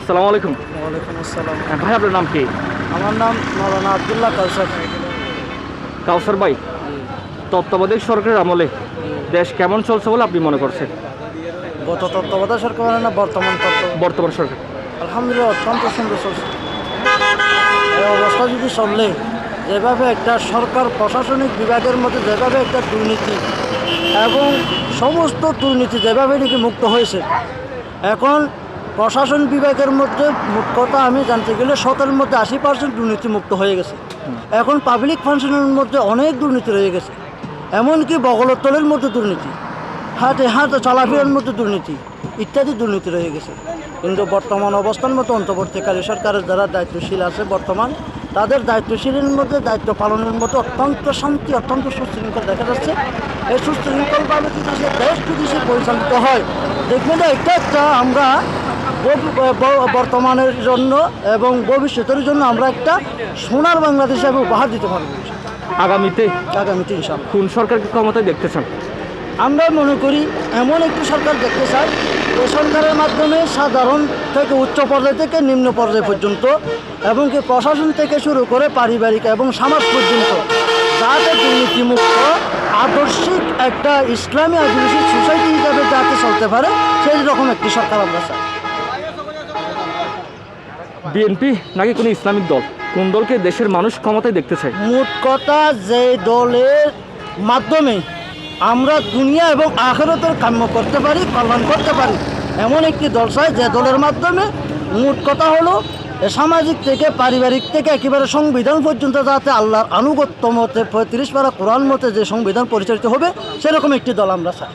আসসালামু আলাইকুম। ওয়ালাইকুম আসসালাম। ভাই আপনার নাম কি? আমার নাম মাওলানা আব্দুল্লাহ কাউসার। কাউসার ভাই, তত্ত্বাবধায়ক সরকারের আমলে দেশ কেমন চলছে বলে আপনি মনে করছেন? গত তত্ত্বাবধায়ক সরকার মানে না বর্তমান বর্তমান সরকার আলহামদুলিল্লাহ অত্যন্ত সুন্দর চলছে। এই অবস্থা যদি চললে, যেভাবে একটা সরকার প্রশাসনিক বিভাগের মধ্যে যেভাবে একটা দুর্নীতি এবং সমস্ত দুর্নীতি যেভাবে নাকি মুক্ত হয়েছে, এখন প্রশাসন বিভাগের মধ্যে মোট কথা আমি জানতে গেলে 17-এর মধ্যে 80% দুর্নীতি মুক্ত হয়ে গেছে। এখন পাবলিক ফাংশনের মধ্যে অনেক দুর্নীতি রয়ে গেছে, এমনকি বগলতলের মধ্যে দুর্নীতি, হাতে চলাফেরার মধ্যে দুর্নীতি ইত্যাদি দুর্নীতি রয়ে গেছে। কিন্তু বর্তমান অবস্থান মতো অন্তর্বর্তীকালীন সরকারের যারা দায়িত্বশীল আছে বর্তমান, তাদের দায়িত্বশীলের মধ্যে দায়িত্ব পালনের মধ্যে অত্যন্ত শান্তি, অত্যন্ত সুশৃঙ্খল দেখা যাচ্ছে। এই সুশৃঙ্খলভাবে যদি সে দেশ যদি সে পরিচালিত হয়, দেখবেন যে একটা আমরা বর্তমানের জন্য এবং ভবিষ্যতের জন্য আমরা একটা সোনার বাংলাদেশ হিসাবে উপহার দিতে পারবো আগামীতে ইনশাআল্লাহ। কোন সরকারকে ক্ষমতায় দেখতে চান? আমরা মনে করি এমন একটি সরকার দেখতে চাই, এই সরকারের মাধ্যমে সাধারণ থেকে উচ্চ পর্যায় থেকে নিম্ন পর্যায় পর্যন্ত এবং কি প্রশাসন থেকে শুরু করে পারিবারিক এবং সমাজ পর্যন্ত যাতে দুর্নীতিমুক্ত আদর্শিক একটা ইসলামী আদিবাসী সোসাইটি হিসাবে যাতে চলতে পারে, সেই রকম একটি সরকার আমরা চাই। বিএনপি নাকি কোনো ইসলামিক দল, কোন দলকে দেশের মানুষ ক্ষমতায় দেখতে চায়? মোট কথা, যে দলের মাধ্যমে আমরা দুনিয়া এবং আখিরাতের কাম্য করতে পারি, কল্যাণ করতে পারি, এমন একটি দল চাই যে দলের মাধ্যমে মোট কথা হলো সামাজিক থেকে পারিবারিক থেকে একেবারে সংবিধান পর্যন্ত যাতে আল্লাহর আনুগত্য মতে 35 পারা কোরআন মতে যে সংবিধান পরিচালিত হবে, সেরকম একটি দল আমরা চাই।